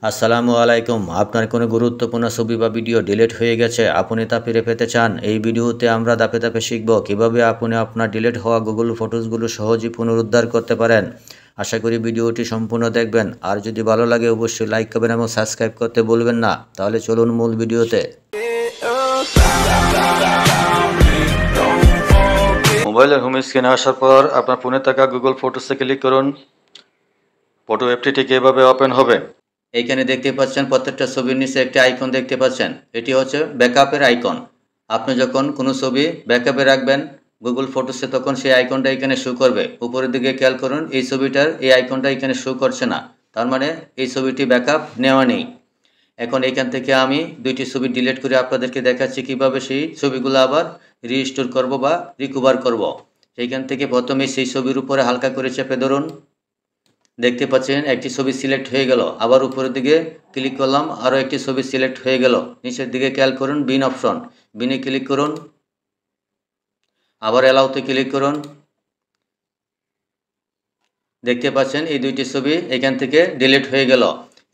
আসসালামু আলাইকুম। আপনার কোনো গুরুত্বপূর্ণ ছবি বা ভিডিও ডিলিট হয়ে গেছে, আপনি তা ফিরে পেতে চান। এই ভিডিওতে আমরা ধাপে ধাপে শিখব কিভাবে আপনি আপনার ডিলিট হওয়া গুগল ফটোসগুলো সহজেই পুনরুদ্ধার করতে পারেন। আশা করি ভিডিওটি সম্পূর্ণ দেখবেন। আর যদি ভালো লাগে অবশ্যই লাইক করবেন এবং সাবস্ক্রাইব করতে ভুলবেন না। তাহলে চলুন মূল ভিডিওতে। মোবাইলের হোম স্ক্রিনে আসার পর আপনার ফোনে থাকা গুগল ফটোসে ক্লিক করুন। ফটো অ্যাপটি ঠিক এভাবে ওপেন হবে। এইখানে দেখতে পাচ্ছেন প্রত্যেকটা ছবির নিচে একটি আইকন দেখতে পাচ্ছেন। এটি হচ্ছে ব্যাকআপের আইকন। আপনি যখন কোনো ছবি ব্যাকআপে রাখবেন গুগল ফটোসে, তখন সেই আইকনটা এখানে শো করবে। উপরের দিকে খেয়াল করুন, এই ছবিটার এই আইকনটা এখানে শো করছে না, তার মানে এই ছবিটি ব্যাকআপ নেওয়া নেই। এখন এখান থেকে আমি দুইটি ছবি ডিলিট করে আপনাদেরকে দেখাচ্ছি কিভাবে সেই ছবিগুলো আবার রিস্টোর করব বা রিকভার করব। সেইখান থেকে প্রথমে সেই ছবির উপরে হালকা করে চেপে ধরুন। দেখতে পাচ্ছেন একটি ছবি সিলেক্ট হয়ে গেল। আবার উপরের দিকে ক্লিক করলাম, আরও একটি ছবি সিলেক্ট হয়ে গেল। নিচের দিকে খেয়াল করুন, বিন অপশন, বিনে ক্লিক করুন। আবার অ্যালাউতে ক্লিক করুন। দেখতে পাচ্ছেন এই দুইটি ছবি এখান থেকে ডিলিট হয়ে গেল।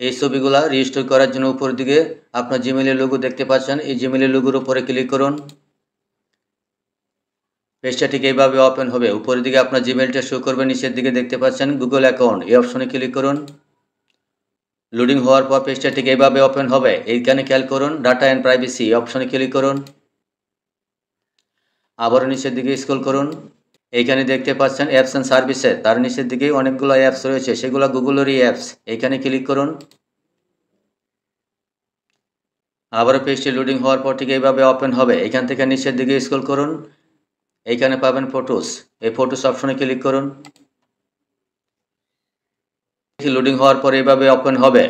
এই ছবিগুলা রিস্টোর করার জন্য উপরের দিকে আপনার জিমেইলের লোগো দেখতে পাচ্ছেন, এই জিমেইলের লোগোর উপরে ক্লিক করুন। পেজটা ঠিক এইভাবে ওপেন হবে। উপরের দিকে আপনার জিমেইলটা শো করবে, নিচের দিকে দেখতে পাচ্ছেন গুগল অ্যাকাউন্ট, এই অপশনে ক্লিক করুন। লোডিং হওয়ার পর পেজটা ঠিক এইভাবে ওপেন হবে। এইখানে খেয়াল করুন, ডাটা অ্যান্ড প্রাইভেসি অপশনে ক্লিক করুন। আবারও নিচের দিকে স্ক্রল করুন। এইখানে দেখতে পাচ্ছেন অ্যাপস অ্যান্ড সার্ভিসেস, তার নিচের দিকে অনেকগুলো অ্যাপস রয়েছে, সেগুলো গুগলেরই অ্যাপস। এইখানে ক্লিক করুন। আবারও পেজটি লোডিং হওয়ার পর ঠিক এইভাবে ওপেন হবে। এখান থেকে নিচের দিকে স্ক্রল করুন। এইখানে পাবেন ফটোস, এই ফটোস অপশনে ক্লিক করুন। লোডিং হওয়ার পর এইভাবে ওপেন হবে।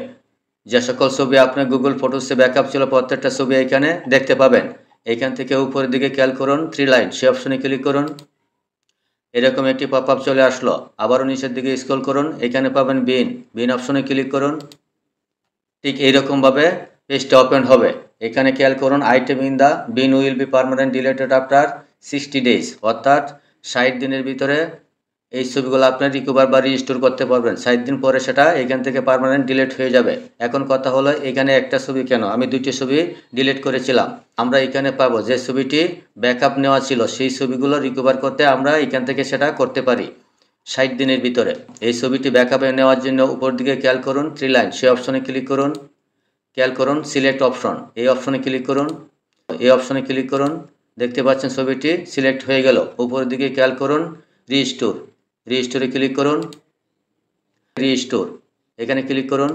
যে সকল ছবি আপনার গুগল ফটোসে ব্যাকআপ ছিল প্রত্যেকটা ছবি এখানে দেখতে পাবেন। এখান থেকে উপরের দিকে খেয়াল করুন, থ্রি লাইন, সেই অপশনে ক্লিক করুন। এরকম একটি পপ আপ চলে আসলো। আবারও নিচের দিকে স্ক্রল করুন, এখানে পাবেন বিন, বিন অপশনে ক্লিক করুন। ঠিক এইরকমভাবে পেজটা ওপেন হবে। এখানে খেয়াল করুন, item in the been will be permanent deleted after 60 days, অর্থাৎ 60 দিনের ভিতরে এই ছবিগুলো আপনি রিকভার বা রিস্টোর করতে পারবেন। 60 দিন পরে সেটা এখান থেকে পার্মানেন্ট ডিলিট হয়ে যাবে। এখন কথা হলো, এখানে একটা ছবি কেন, আমি দুইটি ছবি ডিলিট করেছিলাম। আমরা এখানে পাবো যে ছবিটি ব্যাকআপ নেওয়া ছিল, সেই ছবিগুলো রিকভার করতে আমরা এখান থেকে সেটা করতে পারি 60 দিনের ভিতরে। এই ছবিটি ব্যাকআপে নেওয়ার জন্য উপর দিকে খেয়াল করুন, থ্রি লাইন, সেই অপশনে ক্লিক করুন। খেয়াল করুন সিলেক্ট অপশন, এই অপশনে ক্লিক করুন। এই অপশনে ক্লিক করুন। দেখতে পাচ্ছেন ছবিটি সিলেক্ট হয়ে গেল। উপরের দিকে খেয়াল করুন, রিস্টোর, রিস্টোরে ক্লিক করুন। রিস্টোর, এখানে ক্লিক করুন।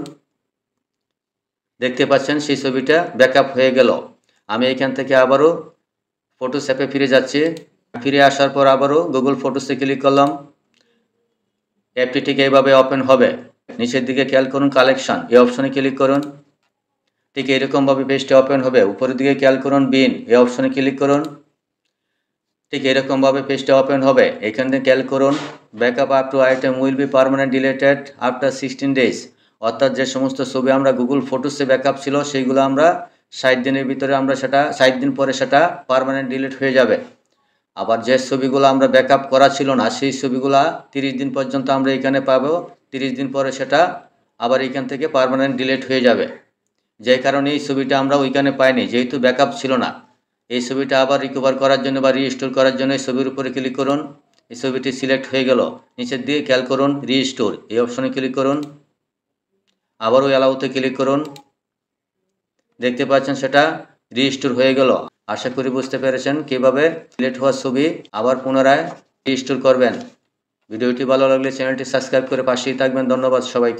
দেখতে পাচ্ছেন সেই ছবিটা ব্যাকআপ হয়ে গেল। আমি এখান থেকে আবারও ফটোস অ্যাপে ফিরে যাচ্ছি। ফিরে আসার পর আবারও গুগল ফটোসে ক্লিক করলাম। অ্যাপটি ঠিক এইভাবে ওপেন হবে। নিচের দিকে খেয়াল করুন, কালেকশন, এই অপশনে ক্লিক করুন। ঠিক এরকমভাবে পেজটা ওপেন হবে। উপরের দিকে খেয়াল করুন, বিন, এই অপশনে ক্লিক করুন। ঠিক এরকমভাবে পেজটা ওপেন হবে। এখান থেকে খেয়াল করুন, backup up to item will be permanent deleted after 16 days, অর্থাৎ যে সমস্ত ছবি আমরা গুগল ফটোসে ব্যাকআপ ছিল সেইগুলো আমরা 60 দিনের ভিতরে আমরা সেটা 60 দিন পরে সেটা পারমানেন্ট ডিলিট হয়ে যাবে। আবার যে ছবিগুলো আমরা ব্যাকআপ করা ছিল না, সেই ছবিগুলা 30 দিন পর্যন্ত আমরা এখানে পাবো। 30 দিন পরে সেটা আবার এখান থেকে পারমানেন্ট ডিলিট হয়ে যাবে। যে কারণে এই ছবিটা আমরা ওইখানে পাইনি, যেহেতু ব্যাকআপ ছিল না। এই ছবিটা আবার রিকভার করার জন্য বা রিস্টোর করার জন্য এই ছবির উপরে ক্লিক করুন। এই ছবিটি সিলেক্ট হয়ে গেল। নিচের দিকে খেয়াল করুন, রিস্টোর, এই অপশনে ক্লিক করুন। আবারও অ্যালাউতে ক্লিক করুন। দেখতে পাচ্ছেন সেটা রিস্টোর হয়ে গেল। আশা করি বুঝতে পেরেছেন কীভাবে ডিলিট হওয়া ছবি আবার পুনরায় রিস্টোর করবেন। ভিডিওটি ভালো লাগলে চ্যানেলটি সাবস্ক্রাইব করে পাশেই থাকবেন। ধন্যবাদ সবাইকে।